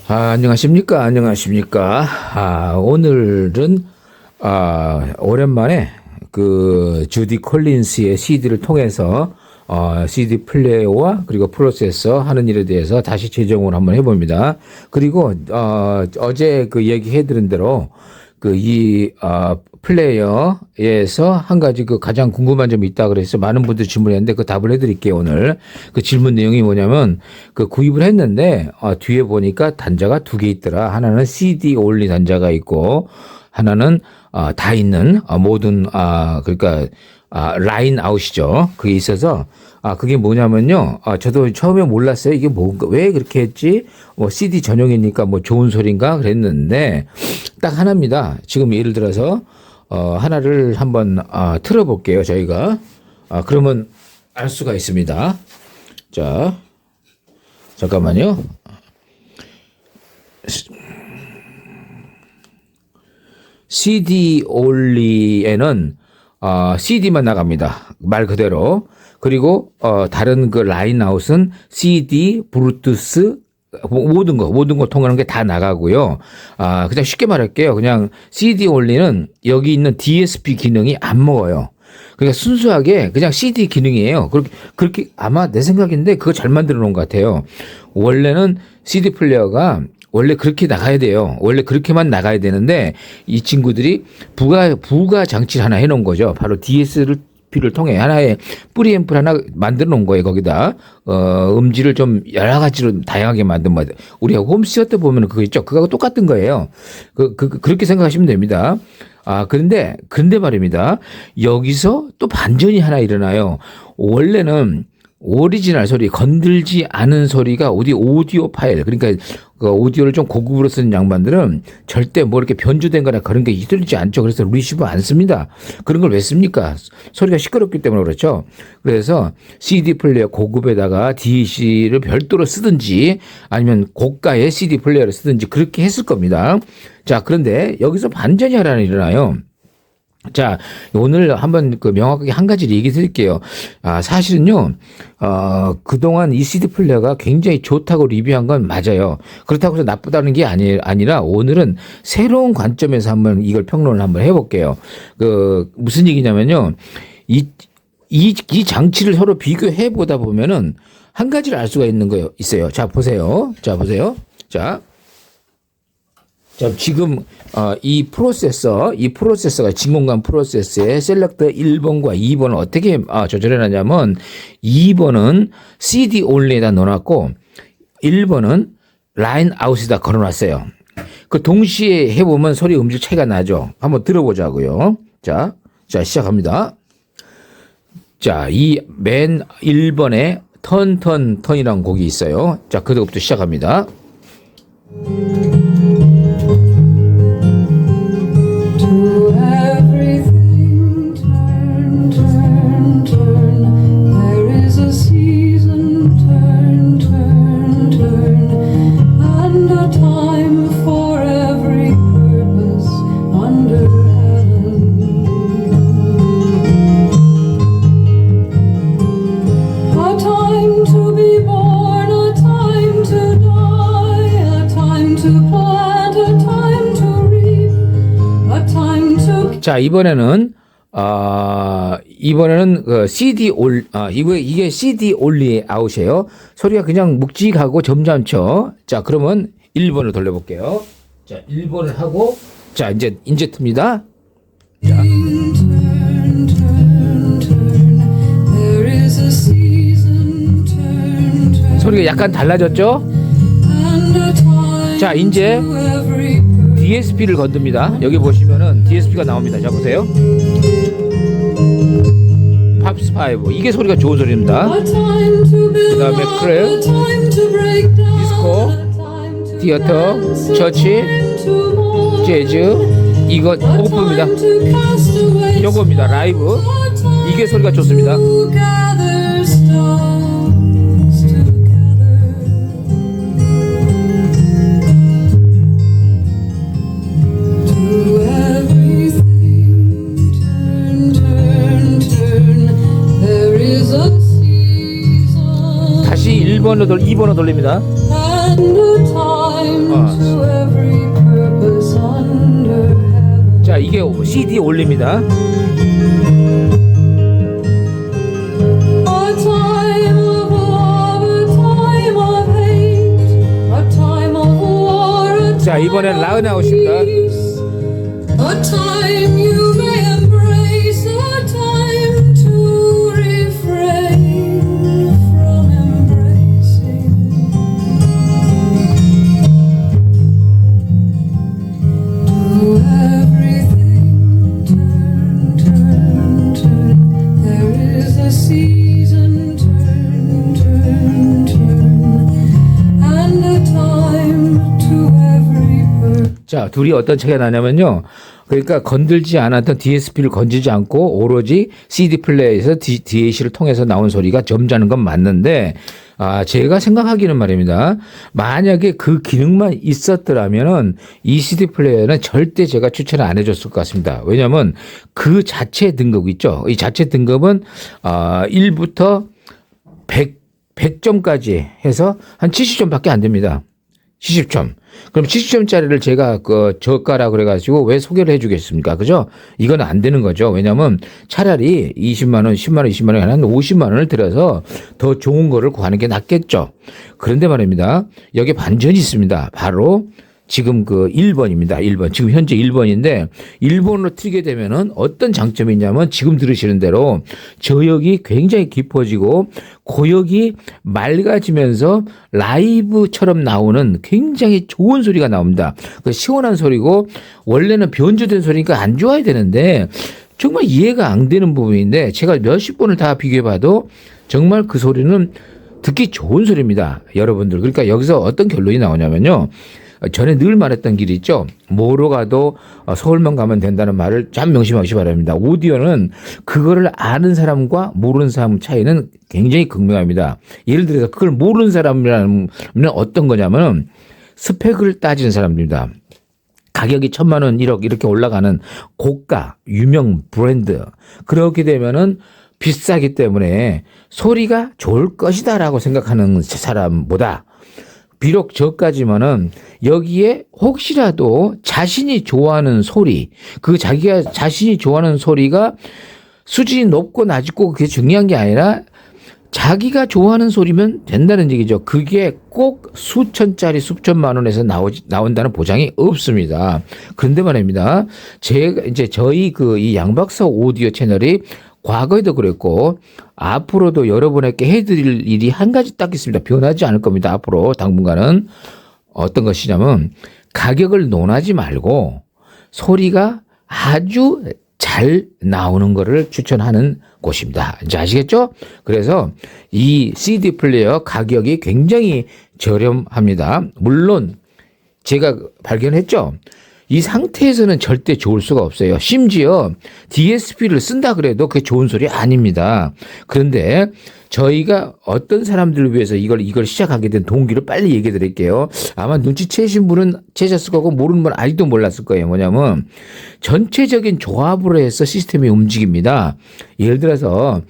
안녕하십니까? 안녕하십니까? 오늘은, 오랜만에 그 주디 콜린스의 CD를 통해서 CD 플레이어와 그리고 프로세서 하는 일에 대해서 다시 재정을 한번 해봅니다. 그리고, 어제 그 얘기해드린 대로 플레이어에서 한 가지 그 가장 궁금한 점이 있다 그래서 많은 분들이 질문했는데 그 답을 해드릴게요. 오늘 그 질문 내용이 뭐냐면 그 구입을 했는데 뒤에 보니까 단자가 두 개 있더라. 하나는 CD 올리 단자가 있고 하나는 다 있는 모든 그러니까 라인 아웃이죠. 그게 있어서 그게 뭐냐면요. 저도 처음에 몰랐어요. 이게 뭔가 왜 그렇게 했지? CD 전용이니까 좋은 소린가 그랬는데 딱 하나입니다. 지금 예를 들어서 하나를 한번 틀어볼게요. 저희가 그러면 알 수가 있습니다. 자, 잠깐만요. CD 올리에는 CD만 나갑니다. 말 그대로. 그리고 다른 그 라인 아웃은 CD, 블루투스 모든 거 통하는 게 다 나가고요. 그냥 쉽게 말할게요. 그냥 CD 올리는 여기 있는 DSP 기능이 안 먹어요. 그러니까 순수하게 그냥 CD 기능이에요. 그렇게 아마 내 생각인데 그거 잘 만들어 놓은 것 같아요. 원래는 CD 플레이어가 원래 그렇게 나가야 돼요. 원래 그렇게만 나가야 되는데 이 친구들이 부가 장치를 하나 해놓은 거죠. 바로 DSP를 통해 하나의 프리앰프를 하나 만들어 놓은 거예요. 거기다 음질을 좀 여러 가지로 다양하게 만든 거. 우리가 홈시어터 보면 그거 있죠. 그거하고 똑같은 거예요. 그렇게 생각하시면 됩니다. 그런데 말입니다. 여기서 또 반전이 하나 일어나요. 원래는 오리지널 소리, 건들지 않은 소리가 오디오 파일, 그러니까 그 오디오를 좀 고급으로 쓰는 양반들은 절대 이렇게 변주된 거나 그런 게 있지 않죠. 그래서 리시버 안 씁니다. 그런 걸 왜 씁니까? 소리가 시끄럽기 때문에 그렇죠. 그래서 CD 플레이어 고급에다가 DAC를 별도로 쓰든지 아니면 고가의 CD 플레이어를 쓰든지 그렇게 했을 겁니다. 자, 그런데 여기서 반전이 하나 일어나요. 자, 오늘 한번 명확하게 한 가지를 얘기 드릴게요. 사실은요, 그동안 이 CD 플레이어가 굉장히 좋다고 리뷰한 건 맞아요. 그렇다고 해서 나쁘다는 게 아니라 오늘은 새로운 관점에서 한번 이걸 평론을 한번 해볼게요. 무슨 얘기냐면요. 이 장치를 서로 비교해 보다 보면은 한 가지를 알 수가 있어요. 자, 보세요. 자, 지금 이 프로세서가 진공관 프로세서의 셀렉터 1번과 2번을 어떻게 조절해 놨냐면 2번은 CD 올리에다 넣어놨고 1번은 라인 아웃에다 걸어놨어요. 그 동시에 해보면 소리 음질 차이가 나죠. 한번 들어보자고요. 자 시작합니다. 자, 이 맨 1번에 턴이라는 곡이 있어요. 자, 그것부터 시작합니다. 자, 이번에는 그 CD 이게 CD 올리 아웃이에요. 소리가 그냥 묵직하고 점잖죠. 자, 그러면 1번을 돌려볼게요. 자, 1번을 하고, 자, 이제 틉니다. 자. 소리가 약간 달라졌죠? 자, 이제 DSP를 건듭니다. 여기 보시면은 DSP가 나옵니다. 자, 보세요. 팝스 5. 이게 소리가 좋은 소리입니다. 그 다음에 크랩, 디스코, 티어터, 처치, 재즈. 이거 고급입니다. 요겁니다. 라이브. 이게 소리가 좋습니다. 다시 2번으로 돌립니다. And a time to every purpose under heaven. 자, 이게 CD 올립니다. A time of love, a time of hate, a time of war, a 자, time 이번엔 라은 of 나오십니다. peace, a time you may embrace, a time to refrain from embracing. Do everything turn, turn, turn. There is a season, turn, turn, turn, and a time to every purpose. 자, 둘이 어떤 차이가 나냐면요. 그러니까 건들지 않았던 DSP를 건지지 않고 오로지 CD 플레이에서 DAC를 통해서 나온 소리가 점잖은 건 맞는데, 제가 생각하기는 말입니다. 만약에 그 기능만 있었더라면은 이 CD 플레이어는 절대 제가 추천을 안 해줬을 것 같습니다. 왜냐하면 그 자체 등급 있죠. 이 자체 등급은 1부터 100점까지 해서 한 70점밖에 안 됩니다. 70점. 그럼 70점짜리를 제가 저가라 그래가지고 왜 소개를 해주겠습니까? 그죠? 이건 안 되는 거죠. 왜냐하면 차라리 20만 원, 10만 원, 20만 원이 아니라 50만 원을 들여서 더 좋은 거를 구하는 게 낫겠죠. 그런데 말입니다. 여기 반전이 있습니다. 바로 지금 1번입니다. 1번. 지금 현재 1번인데 1번으로 틀게 되면은 어떤 장점이 있냐면 지금 들으시는 대로 저역이 굉장히 깊어지고 고역이 맑아지면서 라이브처럼 나오는 굉장히 좋은 소리가 나옵니다. 시원한 소리고 원래는 변조된 소리니까 안 좋아야 되는데 정말 이해가 안 되는 부분인데 제가 몇십 번을 다 비교해 봐도 정말 그 소리는 듣기 좋은 소리입니다. 여러분들. 그러니까 여기서 어떤 결론이 나오냐면요. 전에 늘 말했던 길이 있죠. 뭐로 가도 서울만 가면 된다는 말을 참 명심하시기 바랍니다. 오디오는 그거를 아는 사람과 모르는 사람 차이는 굉장히 극명합니다. 예를 들어서 그걸 모르는 사람이라는 어떤 거냐면 스펙을 따지는 사람들입니다. 가격이 1,000만 원, 1억 이렇게 올라가는 고가, 유명 브랜드. 그렇게 되면은 비싸기 때문에 소리가 좋을 것이다라고 생각하는 사람보다 비록 저까지만은 여기에 혹시라도 자신이 좋아하는 소리, 자기가 자신이 좋아하는 소리가 수준이 높고 낮고 그게 중요한 게 아니라 자기가 좋아하는 소리면 된다는 얘기죠. 그게 꼭 수천짜리 수천만 원에서 나온다는 보장이 없습니다. 그런데 말입니다. 저희 이 양박사 오디오 채널이 과거에도 그랬고 앞으로도 여러분에게 해드릴 일이 한 가지 딱 있습니다. 변하지 않을 겁니다. 앞으로 당분간은 어떤 것이냐면 가격을 논하지 말고 소리가 아주 잘 나오는 거를 추천하는 곳입니다. 이제 아시겠죠? 그래서 이 CD 플레이어 가격이 굉장히 저렴합니다. 물론 제가 발견했죠. 이 상태에서는 절대 좋을 수가 없어요. 심지어 DSP를 쓴다 그래도 그게 좋은 소리 아닙니다. 그런데 저희가 어떤 사람들을 위해서 이걸 시작하게 된 동기를 빨리 얘기해 드릴게요. 아마 눈치채신 분은 채셨을 거고 모르는 분은 아직도 몰랐을 거예요. 뭐냐면 전체적인 조합으로 해서 시스템이 움직입니다. 예를 들어서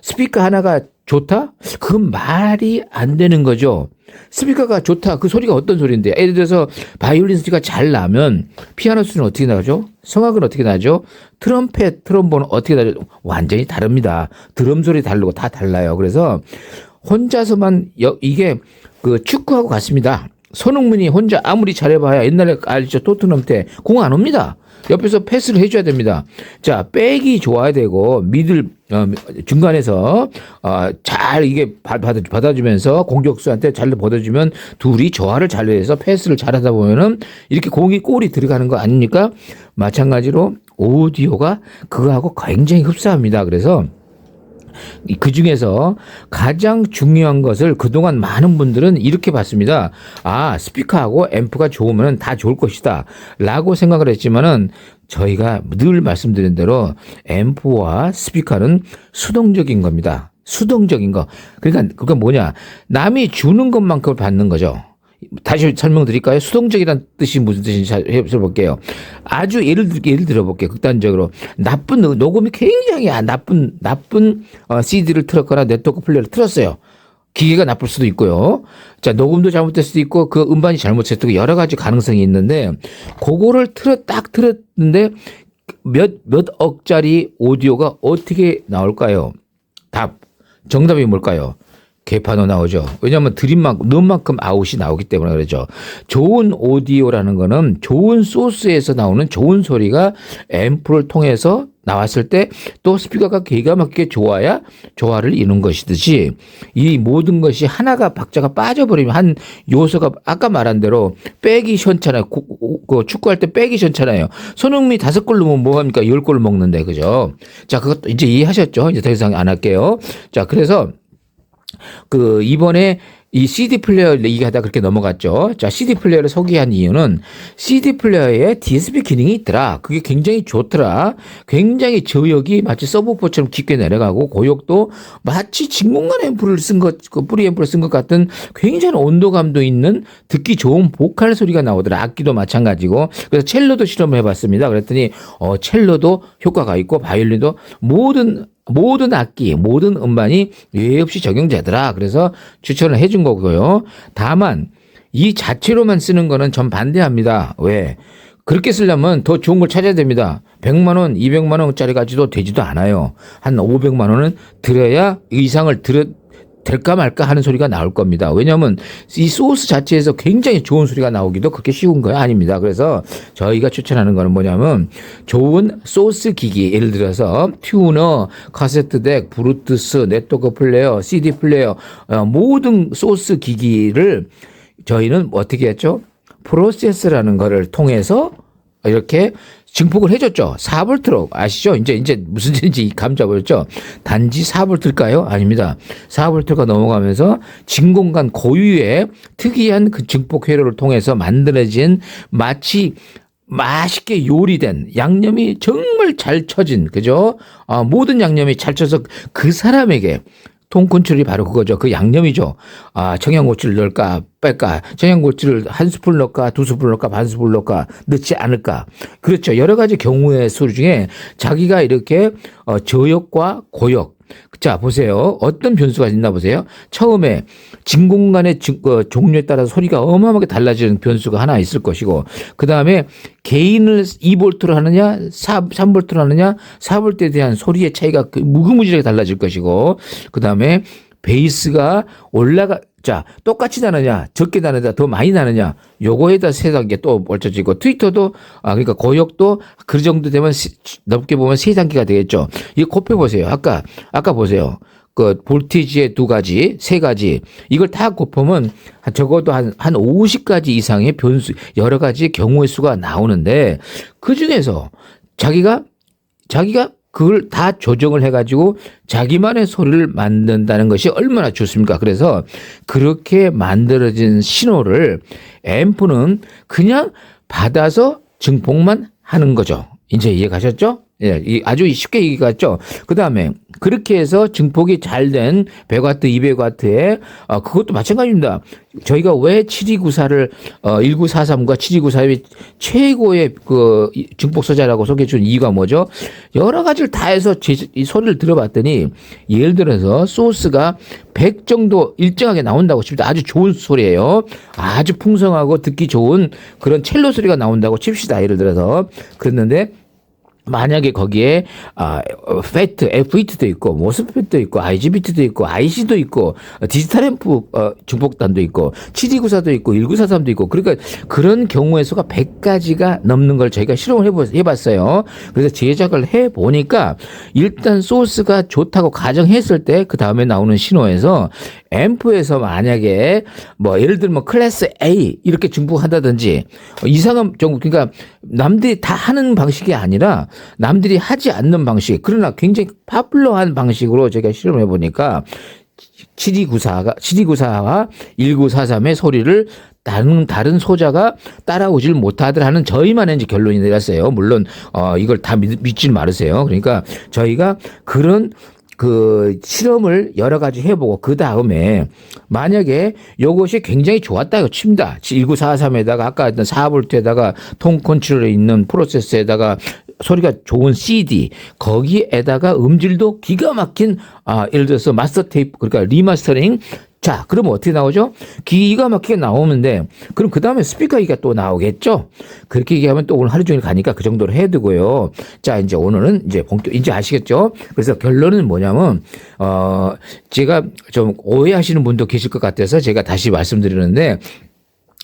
스피커 하나가 좋다? 그건 말이 안 되는 거죠. 스피커가 좋다. 그 소리가 어떤 소리인데? 예를 들어서 바이올린 소리가 잘 나면 피아노 소리는 어떻게 나죠? 성악은 어떻게 나죠? 트럼펫, 트럼본은 어떻게 나죠? 완전히 다릅니다. 드럼 소리 다르고 다 달라요. 그래서 혼자서만 이게 축구하고 같습니다. 손흥민이 혼자 아무리 잘해봐야 옛날에 알죠? 토트넘 때 공 안 옵니다. 옆에서 패스를 해줘야 됩니다. 자, 백이 좋아야 되고 중간에서 잘 이게 받아주면서 공격수한테 잘 받아주면 둘이 조화를 잘 해서 패스를 잘하다 보면은 이렇게 골이 들어가는 거 아닙니까? 마찬가지로 오디오가 그거하고 굉장히 흡사합니다. 그래서 그 중에서 가장 중요한 것을 그동안 많은 분들은 이렇게 봤습니다. 스피커하고 앰프가 좋으면 다 좋을 것이다 라고 생각을 했지만은 저희가 늘 말씀드린 대로 앰프와 스피커는 수동적인 겁니다. 수동적인 거. 그러니까 그게 뭐냐. 남이 주는 것만큼을 받는 거죠. 다시 설명드릴까요? 수동적이란 뜻이 무슨 뜻인지 해볼게요. 아주 예를 들어볼게요. 극단적으로 나쁜 녹음이 굉장히 나쁜 CD를 틀었거나 네트워크 플레이어를 틀었어요. 기계가 나쁠 수도 있고요. 자, 녹음도 잘못될 수도 있고 그 음반이 잘못될 수도 있고 여러 가지 가능성이 있는데 그거를 딱 틀었는데 몇 억짜리 오디오가 어떻게 나올까요? 답. 정답이 뭘까요? 개판으로 나오죠. 왜냐하면 넣은 만큼 아웃이 나오기 때문에 그러죠. 좋은 오디오라는 거는 좋은 소스에서 나오는 좋은 소리가 앰프를 통해서 나왔을 때 또 스피커가 기가 막히게 좋아야 조화를 이룬 것이듯이 이 모든 것이 하나가 박자가 빠져버리면 한 요소가 아까 말한 대로 빼기 시원찮아요. 그 축구할 때 빼기 시원찮아요. 손흥민이 5골 넣으면 뭐합니까? 10골을 먹는데 그죠? 자, 그것도 이제 이해하셨죠? 이제 더 이상 안 할게요. 자, 그래서 이번에 이 CD 플레이어 얘기하다 그렇게 넘어갔죠. 자, CD 플레이어를 소개한 이유는 CD 플레이어에 DSP 기능이 있더라. 그게 굉장히 좋더라. 굉장히 저역이 마치 서브포처럼 깊게 내려가고 고역도 마치 진공관 앰프를 뿌리 앰프를 쓴 것 같은 굉장히 온도감도 있는 듣기 좋은 보컬 소리가 나오더라. 악기도 마찬가지고. 그래서 첼로도 실험을 해봤습니다. 그랬더니 첼로도 효과가 있고 바이올린도 모든 악기, 모든 음반이 예외 없이 적용되더라. 그래서 추천을 해준 거고요. 다만 이 자체로만 쓰는 거는 전 반대합니다. 왜? 그렇게 쓰려면 더 좋은 걸 찾아야 됩니다. 100만 원, 200만 원짜리 가지도 되지도 않아요. 한 500만 원은 들어야 이상을 될까 말까 하는 소리가 나올 겁니다. 왜냐하면 이 소스 자체에서 굉장히 좋은 소리가 나오기도 그렇게 쉬운 거 아닙니다. 그래서 저희가 추천하는 거는 뭐냐면 좋은 소스 기기, 예를 들어서 튜너, 카세트 덱, 브루투스, 네트워크 플레이어, CD 플레이어 모든 소스 기기를 저희는 어떻게 했죠? 프로세스라는 거를 통해서 이렇게 증폭을 해줬죠. 4V로 아시죠? 이제 무슨 소리인지 감 잡았죠. 단지 4V일까요? 아닙니다. 4V가 넘어가면서 진공관 고유의 특이한 그 증폭 회로를 통해서 만들어진 마치 맛있게 요리된 양념이 정말 잘 쳐진 그죠? 모든 양념이 잘 쳐서 그 사람에게 통컨트롤이 바로 그거죠. 그 양념이죠. 청양고추를 넣을까 뺄까, 청양고추를 한 스푼 넣을까, 2스푼 넣을까, 반 스푼 넣을까, 넣지 않을까. 그렇죠. 여러 가지 경우의 소리 중에 자기가 이렇게 저역과 고역. 자, 보세요. 어떤 변수가 있나 보세요. 처음에 진공관의 종류에 따라서 소리가 어마어마하게 달라지는 변수가 하나 있을 것이고, 그 다음에 게인을 2V로 하느냐, 3V로 하느냐, 4V에 대한 소리의 차이가 무궁무진하게 달라질 것이고, 그 다음에 베이스가 자, 똑같이 나느냐, 적게 나느냐, 더 많이 나느냐, 요거에다 세 단계 또 벌쳐지고, 트위터도, 그러니까 고역도 그 정도 되면 넓게 보면 세 단계가 되겠죠. 이거 곱해보세요. 아까 보세요. 그, 볼티지의 2가지, 3가지, 이걸 다 곱하면 적어도 한 50가지 이상의 변수, 여러 가지 경우의 수가 나오는데, 그 중에서 자기가 그걸 다 조정을 해가지고 자기만의 소리를 만든다는 것이 얼마나 좋습니까? 그래서 그렇게 만들어진 신호를 앰프는 그냥 받아서 증폭만 하는 거죠. 이제 이해가셨죠? 예, 아주 쉽게 얘기했죠. 그 다음에 그렇게 해서 증폭이 잘 된 100W, 200W에 그것도 마찬가지입니다. 저희가 왜 7294를 1943과 7294의 최고의 그 증폭 소자라고 소개해 준 이유가 뭐죠? 여러 가지를 다 해서 이 소리를 들어봤더니 예를 들어서 소스가 100 정도 일정하게 나온다고 칩시다. 아주 좋은 소리예요. 아주 풍성하고 듣기 좋은 그런 첼로 소리가 나온다고 칩시다. 예를 들어서 그랬는데 만약에 거기에 FET, FET도 있고 모스펫도 있고 IGBT도 있고 IC도 있고 디지털 앰프 증폭단도 있고 7294도 있고 1943도 있고 그러니까 그런 경우의 수가 100가지가 넘는 걸 저희가 실험을 해봤어요. 그래서 제작을 해보니까 일단 소스가 좋다고 가정했을 때 그 다음에 나오는 신호에서 앰프에서 만약에 뭐 예를 들면 클래스 A 이렇게 증폭한다든지 이상한 정도 그러니까 남들이 다 하는 방식이 아니라 남들이 하지 않는 방식 그러나 굉장히 파퓰러한 방식으로 제가 실험을 해보니까 7294와 1943의 소리를 다른 소자가 따라오질 못하더라 하는 저희만의 이제 결론이 내렸어요. 물론 이걸 다 믿지 말으세요. 그러니까 저희가 그런 그 실험을 여러 가지 해보고 그 다음에 만약에 이것이 굉장히 좋았다 칩니다. 1943에다가 아까 했던 4V에다가 통 컨트롤에 있는 프로세서에다가 소리가 좋은 CD 거기에다가 음질도 기가 막힌 예를 들어서 마스터 테이프 그러니까 리마스터링 자, 그러면 어떻게 나오죠? 기가 막히게 나오는데, 그럼 그 다음에 스피커 얘기가 또 나오겠죠? 그렇게 얘기하면 또 오늘 하루 종일 가니까 그 정도로 해두고요. 자, 이제 오늘은 이제 이제 아시겠죠? 그래서 결론은 뭐냐면, 제가 좀 오해하시는 분도 계실 것 같아서 제가 다시 말씀드리는데,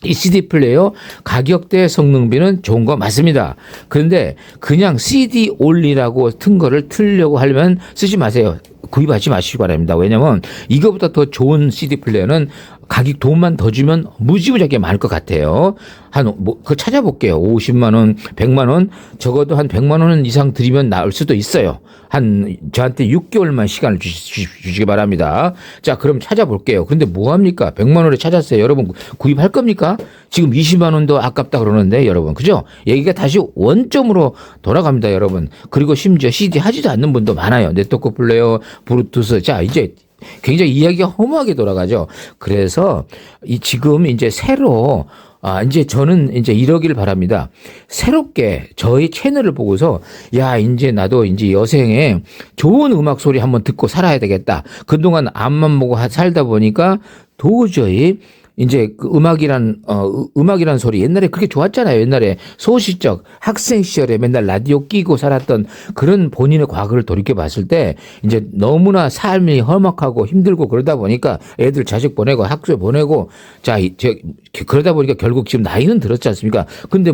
이 CD 플레이어 가격대 성능비는 좋은 거 맞습니다. 그런데 그냥 CD 올리라고 튼 거를 틀려고 하려면 쓰지 마세요. 구입하지 마시기 바랍니다. 왜냐면 이거보다 더 좋은 CD 플레이어는 가격 돈만 더 주면 무지무지하게 많을 것 같아요. 그거 찾아볼게요. 50만 원, 100만 원, 적어도 한 100만 원 이상 드리면 나을 수도 있어요. 저한테 6개월만 시간을 주시기 바랍니다. 자, 그럼 찾아볼게요. 근데 뭐합니까? 100만 원에 찾았어요. 여러분, 구입할 겁니까? 지금 20만 원도 아깝다 그러는데, 여러분. 그죠? 얘기가 다시 원점으로 돌아갑니다, 여러분. 그리고 심지어 CD 하지도 않는 분도 많아요. 네트워크 플레이어, 블루투스. 자, 이제 굉장히 이야기가 허무하게 돌아가죠. 그래서 지금 이제 새로 이제 저는 이제 이러기를 바랍니다. 새롭게 저희 채널을 보고서 야, 이제 나도 이제 여생에 좋은 음악 소리 한번 듣고 살아야 되겠다. 그동안 앞만 보고 살다 보니까 도저히 이제 그 음악이란 소리 옛날에 그렇게 좋았잖아요. 옛날에 소시적 학생 시절에 맨날 라디오 끼고 살았던 그런 본인의 과거를 돌이켜 봤을 때 이제 너무나 삶이 험악하고 힘들고 그러다 보니까 애들 자식 보내고 학교 보내고 그러다 보니까 결국 지금 나이는 들었지 않습니까? 근데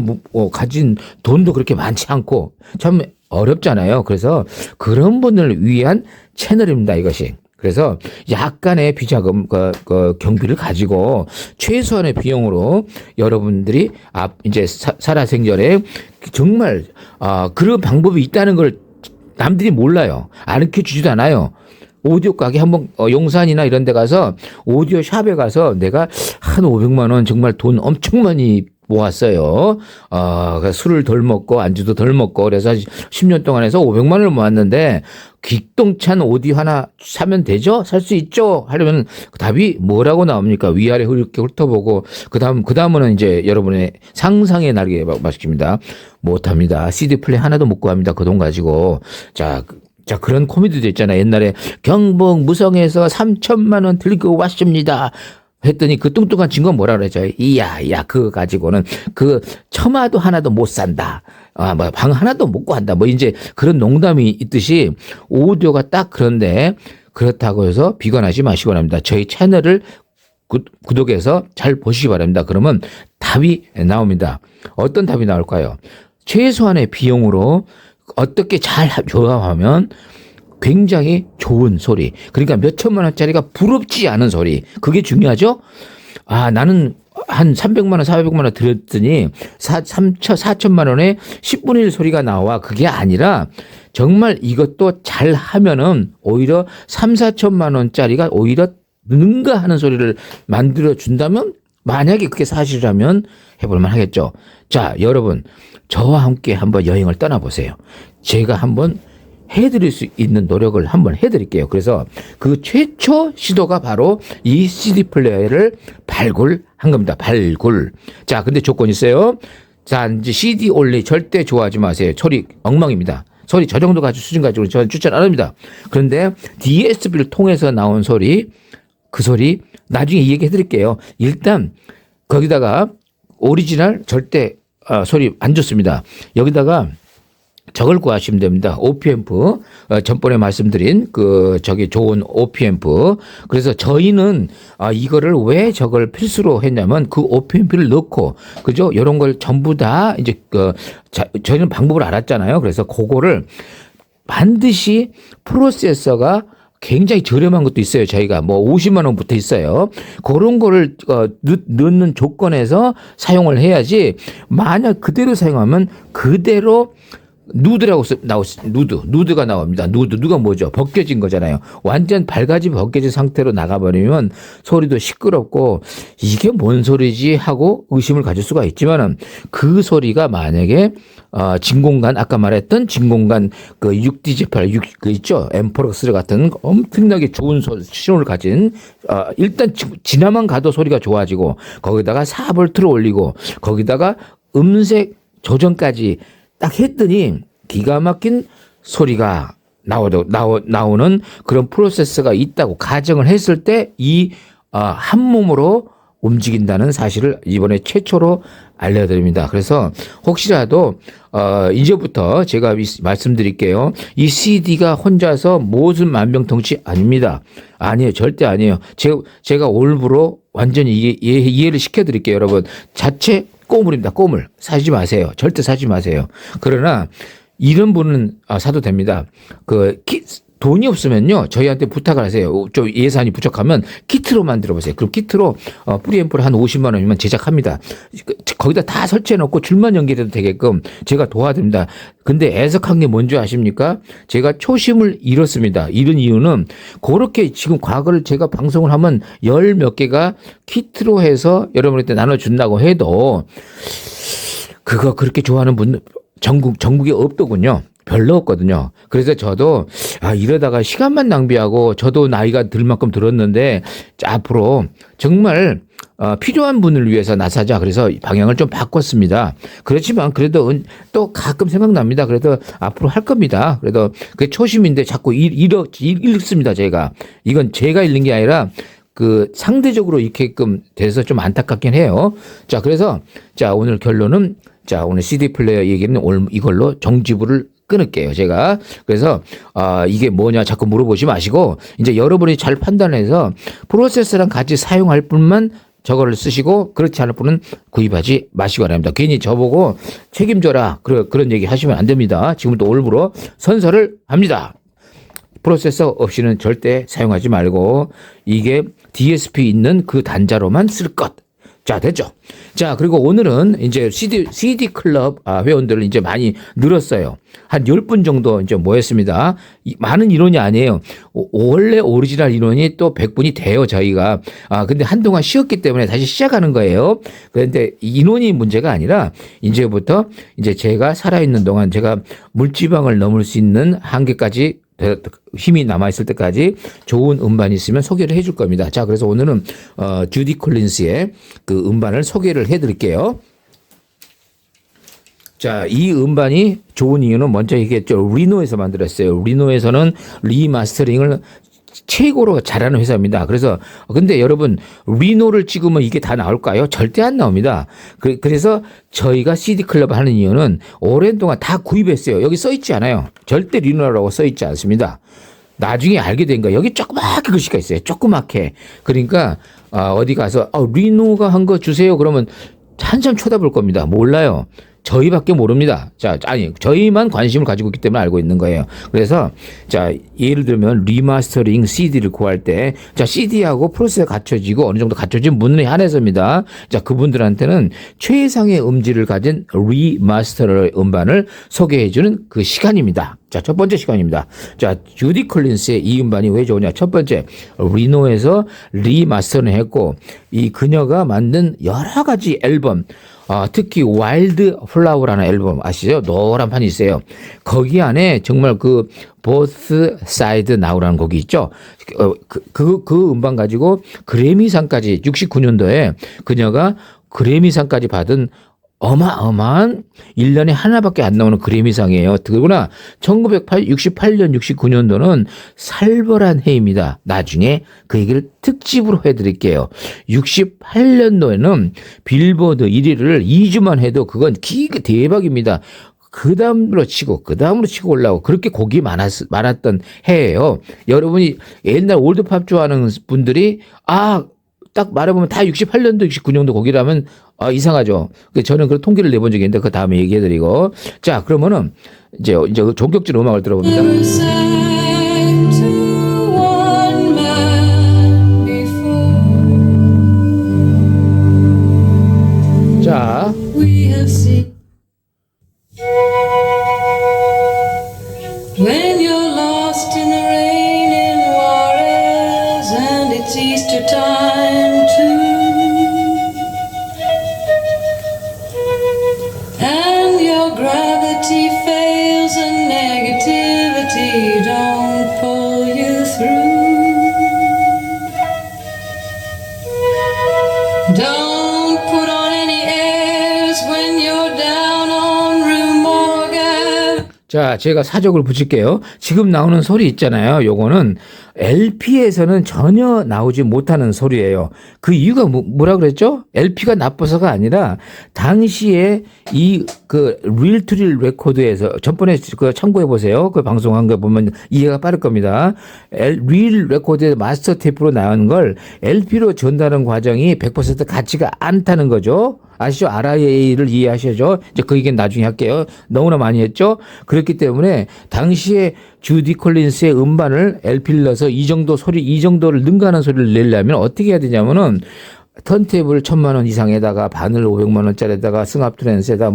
가진 돈도 그렇게 많지 않고 참 어렵잖아요. 그래서 그런 분을 위한 채널입니다, 이것이. 그래서 약간의 비자금 경비를 가지고 최소한의 비용으로 여러분들이 이제 살아생전에 정말 그런 방법이 있다는 걸 남들이 몰라요. 가르쳐 주지도 않아요. 오디오 가게 한번 용산이나 이런 데 가서 오디오 샵에 가서 내가 한 500만 원 정말 돈 엄청 많이 모았어요. 술을 덜 먹고 안주도 덜 먹고 그래서 10년 동안 해서 500만 원을 모았는데 기똥찬 오디오 하나 사면 되죠? 살 수 있죠? 하려면 답이 뭐라고 나옵니까? 위아래 이렇게 훑어보고 그다음은 이제 여러분의 상상의 날개 마십니다. 못합니다. CD 플레이 하나도 못 구합니다. 그 돈 가지고. 자, 그런 코미디도 있잖아요. 옛날에 경북 무성에서 3천만 원 들고 왔습니다. 했더니 그 뚱뚱한 친구가 뭐라 그러죠? 야, 그거 가지고는 그 처마도 하나도 못 산다. 방 하나도 못 구한다. 이제 그런 농담이 있듯이 오디오가 딱 그런데 그렇다고 해서 비관하지 마시기 바랍니다. 저희 채널을 구독해서 잘 보시기 바랍니다. 그러면 답이 나옵니다. 어떤 답이 나올까요? 최소한의 비용으로 어떻게 잘 조합하면 굉장히 좋은 소리. 그러니까 몇 천만 원짜리가 부럽지 않은 소리. 그게 중요하죠? 나는 한 300만 원, 400만 원 들었더니 4천만 원에 10분의 1 소리가 나와. 그게 아니라 정말 이것도 잘 하면은 오히려 3, 4천만 원짜리가 오히려 능가 하는 소리를 만들어 준다면 만약에 그게 사실이라면 해볼만 하겠죠. 자, 여러분, 저와 함께 한번 여행을 떠나보세요. 제가 한번 해드릴 수 있는 노력을 한번 해드릴게요. 그래서 그 최초 시도가 바로 이 CD 플레이어를 발굴한 겁니다. 발굴. 자, 근데 조건이 있어요. 자, 이제 CD 올리 절대 좋아하지 마세요. 소리 엉망입니다. 소리 저 정도 가지고 수준 가지고 저는 추천 안 합니다. 그런데 DSP를 통해서 나온 소리, 그 소리 나중에 이 얘기 해드릴게요. 일단 거기다가 오리지널 절대 소리 안 좋습니다. 여기다가 저걸 구하시면 됩니다. OP앰프. 전번에 말씀드린 좋은 OP앰프. 그래서 저희는 이거를 왜 저걸 필수로 했냐면 그 OP앰프를 넣고, 그죠? 이런 걸 전부 다 이제 저희는 방법을 알았잖아요. 그래서 그거를 반드시 프로세서가 굉장히 저렴한 것도 있어요. 저희가 50만 원부터 있어요. 그런 거를 넣는 조건에서 사용을 해야지, 만약 그대로 사용하면 그대로 누드라고 누드가 나옵니다. 누드가 뭐죠? 벗겨진 거잖아요. 완전 발가지 벗겨진 상태로 나가버리면 소리도 시끄럽고 이게 뭔 소리지 하고 의심을 가질 수가 있지만은 그 소리가 만약에 진공관, 아까 말했던 진공관 6DJ8 그 있죠? 엠포럭스 같은 엄청나게 좋은 신호를 가진 일단 지나만 가도 소리가 좋아지고 거기다가 4V를 올리고 거기다가 음색 조정까지 딱 했더니 기가 막힌 소리가 나오는 그런 프로세스가 있다고 가정을 했을 때 이 한 몸으로 움직인다는 사실을 이번에 최초로 알려드립니다. 그래서 혹시라도 이제부터 제가 말씀드릴게요. 이 CD가 혼자서 모든 만병통치 아닙니다. 아니에요. 절대 아니에요. 제가 올부로 완전히 이해를 시켜드릴게요. 여러분. 자체 꼬물입니다. 꼬물. 사지 마세요. 절대 사지 마세요. 그러나 이런 분은 사도 됩니다. 돈이 없으면요, 저희한테 부탁을 하세요. 좀 예산이 부족하면 키트로 만들어 보세요. 그럼 키트로 프리앰프를 한 50만 원이면 제작합니다. 거기다 다 설치해 놓고 줄만 연결해도 되게끔 제가 도와드립니다. 근데 애석한 게 뭔지 아십니까? 제가 초심을 잃었습니다. 잃은 이유는 그렇게 지금 과거를 제가 방송을 하면 열 몇 개가 키트로 해서 여러분한테 나눠준다고 해도 그거 그렇게 좋아하는 분 전국에 없더군요. 별로 없거든요. 그래서 저도 이러다가 시간만 낭비하고 저도 나이가 들 만큼 들었는데 앞으로 정말 필요한 분을 위해서 나서자. 그래서 방향을 좀 바꿨습니다. 그렇지만 그래도 또 가끔 생각납니다. 그래도 앞으로 할 겁니다. 그래도 그게 초심인데 자꾸 잃습니다. 제가. 이건 제가 잃는 게 아니라 상대적으로 이렇게끔 돼서 좀 안타깝긴 해요. 자, 그래서 오늘 결론은 오늘 CD 플레이어 얘기는 오늘 이걸로 정지부를 끊을게요, 제가. 그래서, 이게 뭐냐 자꾸 물어보지 마시고, 이제 여러분이 잘 판단해서 프로세서랑 같이 사용할 뿐만 저거를 쓰시고, 그렇지 않을 분은 구입하지 마시기 바랍니다. 괜히 저보고 책임져라. 그런 얘기 하시면 안 됩니다. 지금부터 올부로 선서를 합니다. 프로세서 없이는 절대 사용하지 말고, 이게 DSP 있는 그 단자로만 쓸 것. 자, 됐죠? 자, 그리고 오늘은 이제 CD 클럽 회원들을 이제 많이 늘었어요. 한 10분 정도 이제 모였습니다. 많은 인원이 아니에요. 원래 오리지널 인원이 또 100분이 돼요, 저희가. 근데 한동안 쉬었기 때문에 다시 시작하는 거예요. 그런데 인원이 문제가 아니라 이제부터 이제 제가 살아있는 동안 제가 물지방을 넘을 수 있는 한계까지 힘이 남아있을 때까지 좋은 음반이 있으면 소개를 해줄 겁니다. 자, 그래서 오늘은 주디 콜린스의 그 음반을 소개를 해드릴게요. 자, 이 음반이 좋은 이유는 먼저 얘기했죠. 리노에서 만들었어요. 리노에서는 리마스터링을 최고로 잘하는 회사입니다. 그래서 근데 여러분 리노를 찍으면 이게 다 나올까요? 절대 안 나옵니다. 그래서 저희가 CD 클럽 하는 이유는 오랜 동안 다 구입했어요. 여기 써 있지 않아요. 절대 리노라고 써 있지 않습니다. 나중에 알게 된 거예요. 여기 조그맣게 글씨가 있어요. 조그맣게. 그러니까 어디 가서 리노가 한 거 주세요. 그러면 한참 쳐다볼 겁니다. 몰라요. 저희밖에 모릅니다. 저희만 관심을 가지고 있기 때문에 알고 있는 거예요. 그래서, 예를 들면, 리마스터링 CD를 구할 때, CD하고 프로세서가 갖춰지고 어느 정도 갖춰진 분에 한해서입니다. 그분들한테는 최상의 음질을 가진 리마스터 음반을 소개해주는 그 시간입니다. 첫 번째 시간입니다. 주디 콜린스의 이 음반이 왜 좋으냐. 첫 번째, 리노에서 리마스터를 했고, 이 그녀가 만든 여러 가지 앨범, 특히 와일드 플라워라는 앨범 아시죠? 노란 판이 있어요. 거기 안에 정말 보스 사이드 나우라는 곡이 있죠. 그 음반 가지고 그래미상까지 69년도에 그녀가 그래미상까지 받은 어마어마한 1년에 하나밖에 안 나오는 그래미상이에요. 그러나 1968년, 69년도는 살벌한 해입니다. 나중에 그 얘기를 특집으로 해드릴게요. 68년도에는 빌보드 1위를 2주만 해도 그건 기가 대박입니다. 그 다음으로 치고 올라오고 그렇게 곡이 많았던 해예요. 여러분이 옛날 올드팝 좋아하는 분들이 딱 말해보면 다 68년도, 69년도 곡이라면 이상하죠. 저는 그런 통계를 내본 적이 있는데 그 다음에 얘기해드리고. 자, 그러면은 이제 본격적으로 음악을 들어봅니다. Sang to one man before. 자, We have seen when you're lost in the rain in Juarez and it's Easter time too, and your gravity fails and negativity 자, 제가 사족을 붙일게요. 지금 나오는 소리 있잖아요. 요거는 LP에서는 전혀 나오지 못하는 소리예요. 그 이유가 뭐라 그랬죠? LP가 나빠서가 아니라 당시에 이 그 릴투릴 레코드에서 전번에 그 참고해 보세요. 그 방송한 거 보면 이해가 빠를 겁니다. 릴 레코드에 마스터 테이프로 나온 걸 LP로 전달하는 과정이 100% 같지가 않다는 거죠. 아시죠? RIA를 이해하셔죠? 이제 그 얘기는 나중에 할게요. 너무나 많이 했죠? 그렇기 때문에 당시에 주디 콜린스의 음반을 LP를 넣어서 이 정도를 능가하는 소리를 내려면 어떻게 해야 되냐면은 턴테이블 1,000만 원 이상에다가 바늘 500만 원짜리에다가 승합 트랜스에다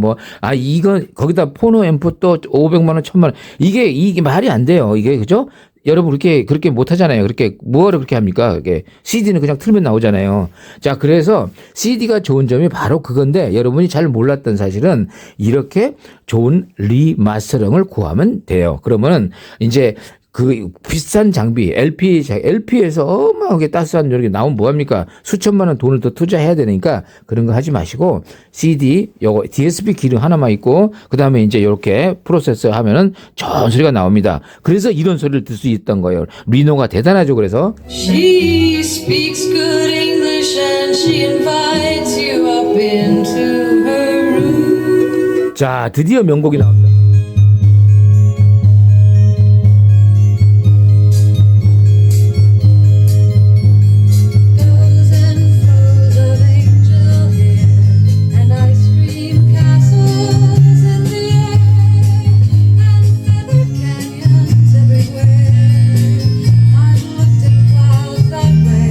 이건 거기다 포노 앰프 또 500만 원, 1,000만 원 이게 말이 안 돼요. 이게 그죠? 여러분 그렇게 못 하잖아요. 뭐하러 그렇게 합니까? 그게 CD는 그냥 틀면 나오잖아요. 자, 그래서 CD가 좋은 점이 바로 그건데 여러분이 잘 몰랐던 사실은 이렇게 좋은 리마스터링을 구하면 돼요. 그러면은 이제 그 비싼 장비 LP에서 어마어마하게 따스한 요렇게 나오면 뭐합니까? 수천만 원 돈을 더 투자해야 되니까 그런 거 하지 마시고 CD 요거 DSP 기능 하나만 있고 그다음에 이제 이렇게 프로세서 하면은 좋은 소리가 나옵니다. 그래서 이런 소리를 들 수 있던 거예요. 리노가 대단하죠. 그래서 She speaks good English and she invites you up into her room. 자, 드디어 명곡이 나옵니다. Goes and flows of angel hair and ice cream castles in the air and feathered canyons everywhere. I've looked at clouds that way,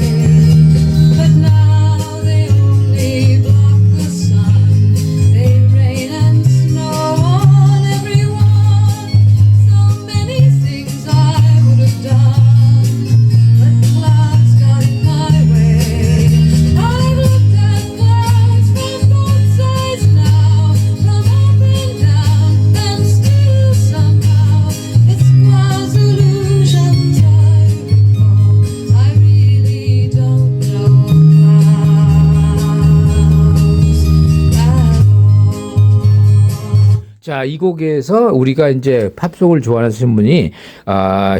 but now they only block the sun. They rain and snow on everyone. So many things I would have done, but clouds got in my way. I've looked at clouds from both sides now, from up and down, and still somehow it's clouds' illusions I recall. I really don't know clouds at all. 자, 이 곡에서 우리가 이제 팝송을 좋아하시는 분이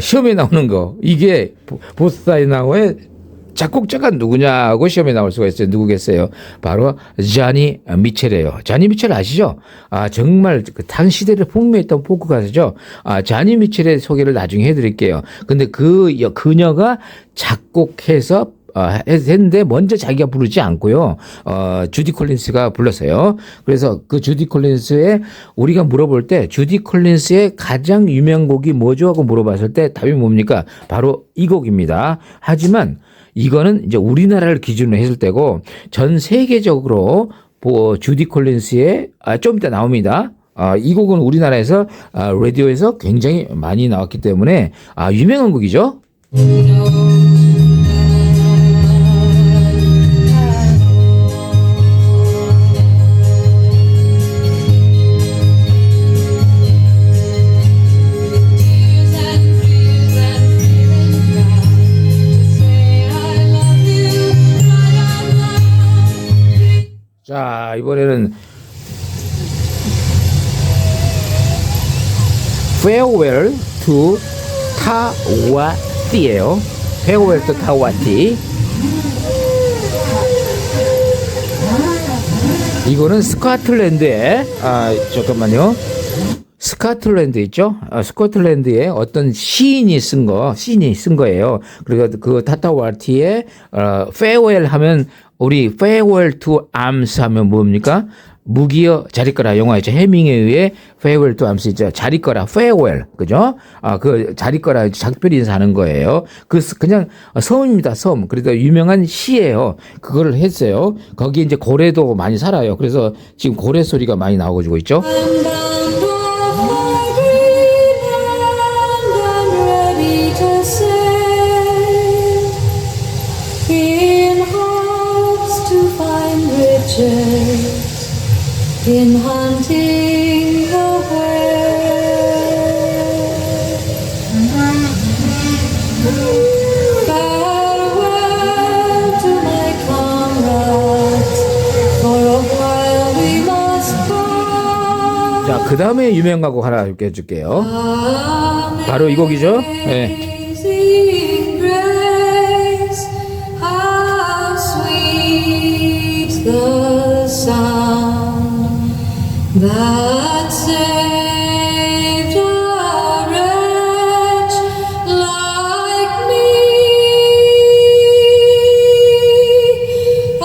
시험에 나오는 거 이게 보스타이나우의 작곡자가 누구냐고 시험에 나올 수가 있어요. 누구겠어요? 바로 자니 미첼이에요. 자니 미첼 아시죠? 정말 그 당 시대를 풍미했던 포크 가수죠. 자니 미첼의 소개를 나중에 해드릴게요. 근데 그녀가 작곡해서 했는데 먼저 자기가 부르지 않고요. 주디 콜린스가 불렀어요. 그래서 그 주디 콜린스의 우리가 물어볼 때 주디 콜린스의 가장 유명한 곡이 뭐죠? 하고 물어봤을 때 답이 뭡니까? 바로 이 곡입니다. 하지만 이거는 이제 우리나라를 기준으로 했을 때고 전 세계적으로 주디 콜린스의 좀 이따 나옵니다. 이 곡은 우리나라에서 라디오에서 굉장히 많이 나왔기 때문에 유명한 곡이죠. Tears and fears and feeling proud to say I love you right out loud. 자, 이번에는 Farewell to 타와티예요. Farewell to 타와티. 이거는 스코틀랜드의 잠깐만요. 스코틀랜드 있죠? 스코틀랜드의 어떤 시인이 쓴 거예요. 그리고 그 타타와티의 farewell 하면 우리 farewell to arms 하면 뭡니까? 무기여 자리거라 영화 있죠. 해밍웨이의 farewell to arms 있죠. 자리거라 farewell 그죠? 그 자리거라 작별 인사하는 거예요. 그냥 섬입니다. 섬. 그래서 유명한 시예요. 그거를 했어요. 거기 이제 고래도 많이 살아요. 그래서 지금 고래 소리가 많이 나오고 있죠. I'm bound for Greenland and ready to sail in hopes to find riches in hunting the whale. Farewell to my comrades, for a while we must part. 자, 그 다음에 유명한 곡 하나 해줄게요. 바로 이 곡이죠. 네. Amazing grace, how sweet the sound that saved a wretch like me. I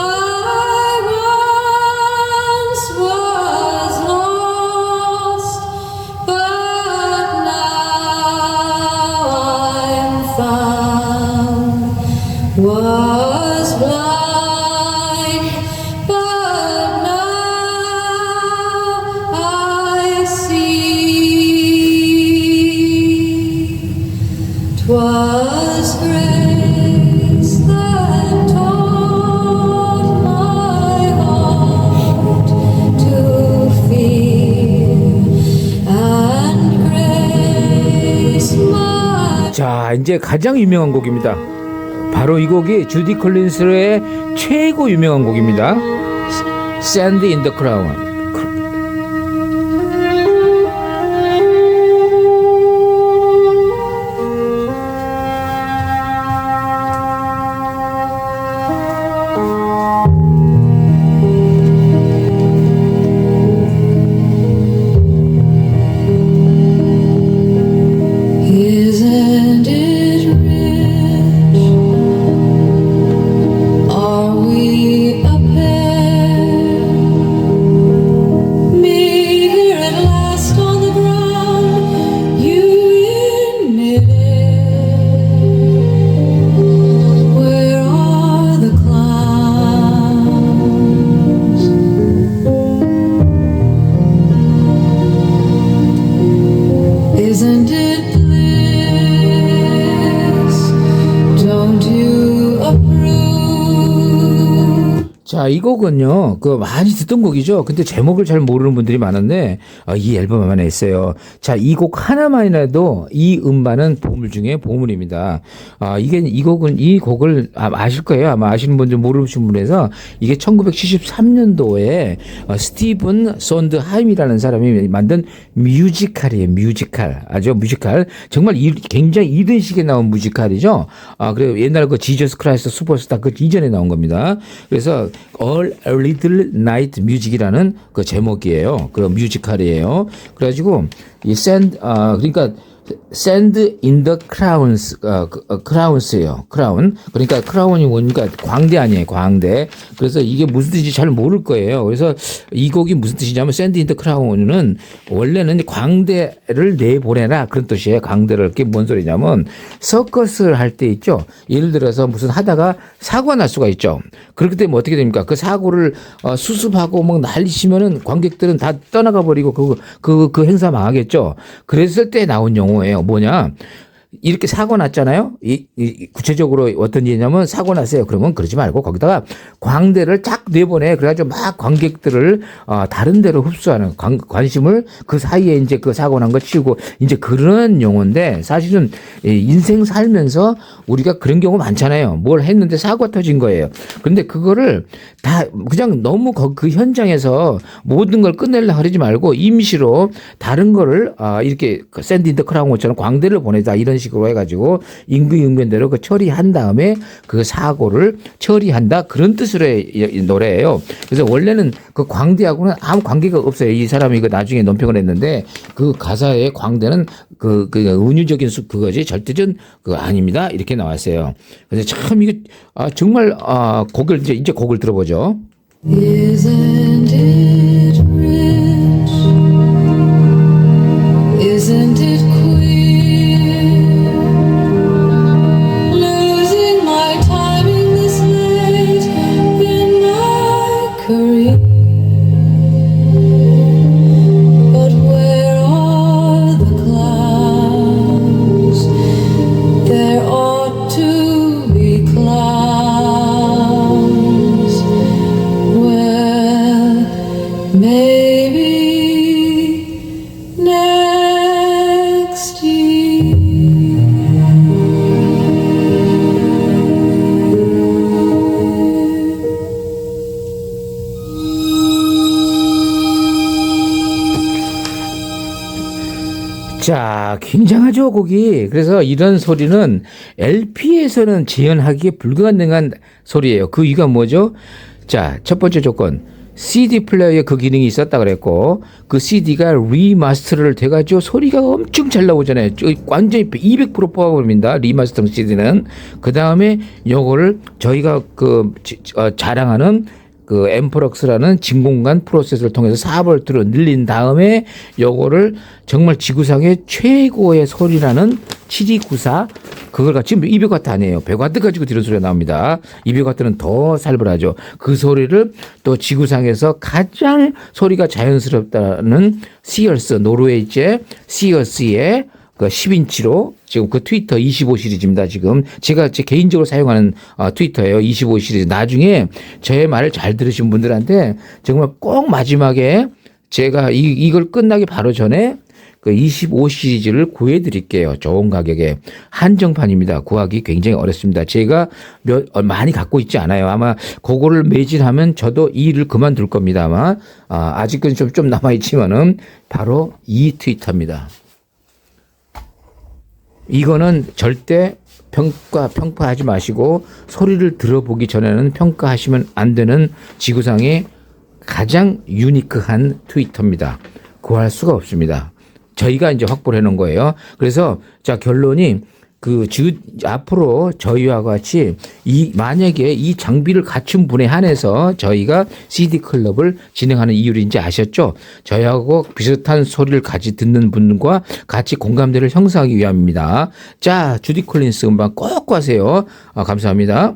once was lost, but now I'm found. Was blind, but now I see. 'Twas grace that taught my heart to fear, and grace my 자, 이제 가장 유명한 곡입니다. 바로 이 곡이 주디 콜린스의 최고 유명한 곡입니다. Sand in the Crown. Isn't it rich? Are we a pair? Me here at last on the ground, you in midair. Where are the clowns? Isn't it bliss? Don't you approve? 자, 이 곡은요, 많이 듣던 곡이죠. 근데 제목을 잘 모르는 분들이 많은데, 이 앨범 안에 있어요. 자, 이 곡 하나만이라도 이 음반은 보물 중에 보물입니다. 이 곡을 아실 거예요. 아마 아시는 분들 모르시는 분에서 이게 1973년도에 스티븐 손드하임이라는 사람이 만든 뮤지컬이에요. 뮤지컬. 뮤지컬. 정말 굉장히 이른식에 나온 뮤지컬이죠. 그리고 옛날 지저스 크라이스트 슈퍼스타 그 이전에 나온 겁니다. 그래서 All a Little Night Music이라는 그 제목이에요. 그 뮤지컬이에요. 그래가지고 이 그러니까 Sand in the Crowns, Crowns예요. 크라운. 그러니까 크라운이 뭐니까 광대 아니에요. 광대. 그래서 이게 무슨 뜻인지 잘 모를 거예요. 그래서 이 곡이 무슨 뜻이냐면 Sand in the Crown은 원래는 광대를 내보내라 그런 뜻이에요. 광대를. 그게 뭔 소리냐면 서커스를 할 때 있죠. 예를 들어서 무슨 하다가 사고가 날 수가 있죠. 그렇기 때문에 어떻게 됩니까? 그 사고를 수습하고 막 난리치면은 관객들은 다 떠나가 버리고 그 행사 망하겠죠. 그랬을 때 나온 용어예요. 뭐냐? 이렇게 사고 났잖아요. 구체적으로 어떤 일이냐면 사고 났어요. 그러면 그러지 말고 거기다가 광대를 쫙 내보내. 그래가지고 막 관객들을 다른 데로 흡수하는 관심을 그 사이에 이제 그 사고 난 거 치우고 이제 그런 용어인데 사실은 인생 살면서 우리가 그런 경우 많잖아요. 뭘 했는데 사고가 터진 거예요. 그런데 그거를 다 그냥 너무 그 현장에서 모든 걸 끝내려고 하지 말고 임시로 다른 거를 이렇게 샌드 인 더 크라운처럼 광대를 보내자 이런 식으로 해가지고 임금대로 그 처리한 다음에 그 사고를 처리한다 그런 뜻으로 노래예요. 그래서 원래는 그 광대하고는 아무 관계가 없어요. 이 사람이 그 나중에 논평을 했는데 그 가사의 광대는 그 은유적인 그거지 절대적인 그거 아닙니다. 이렇게 나왔어요. 그래서 참 이게 정말 곡을 이제 곡을 들어보죠. Isn't it rich? Isn't it queer? Losing my timing this late in my career. But where are the clouds? There ought to be clouds. Well, maybe next year. 자, 굉장하죠, 곡이. 그래서 이런 소리는 LP에서는 재현하기에 불가능한 소리예요. 그 이유가 뭐죠? 자, 첫 번째 조건. CD 플레이어에 그 기능이 있었다 그랬고, 그 CD가 리마스터를 돼가지고 소리가 엄청 잘 나오잖아요. 완전히 200% 뽑아버립니다. 리마스터 CD는. 그 다음에 요거를 저희가 자랑하는 그 엠퍼럭스라는 진공관 프로세서를 통해서 4V로 늘린 다음에 요거를 정말 지구상의 최고의 소리라는 7294 그걸 지금 200W 아니에요. 100W 가지고 들은 소리가 나옵니다. 200W는 더 살벌하죠. 그 소리를 또 지구상에서 가장 소리가 자연스럽다는 시어스 노르웨이제 시어스의 그 10인치로 지금 그 트위터 25 시리즈입니다. 지금 제가 제 개인적으로 사용하는 트위터예요. 25 시리즈. 나중에 제 말을 잘 들으신 분들한테 정말 꼭 마지막에 제가 이걸 끝나기 바로 전에 그 25 시리즈를 구해 드릴게요. 좋은 가격에. 한정판입니다. 구하기 굉장히 어렵습니다. 제가 많이 갖고 있지 않아요. 아마 그거를 매진하면 저도 이 일을 그만둘 겁니다. 아마 아직은 좀 남아 있지만은 바로 이 트위터입니다. 이거는 절대 평가하지 마시고 소리를 들어보기 전에는 평가하시면 안 되는 지구상의 가장 유니크한 트위터입니다. 구할 수가 없습니다. 저희가 이제 확보를 해놓은 거예요. 그래서 자 결론이 앞으로 저희와 같이 만약에 이 장비를 갖춘 분에 한해서 저희가 CD 클럽을 진행하는 이유인지 아셨죠? 저희하고 비슷한 소리를 같이 듣는 분과 같이 공감대를 형성하기 위함입니다. 자, 주디 콜린스 음반 꼭 가세요. 감사합니다.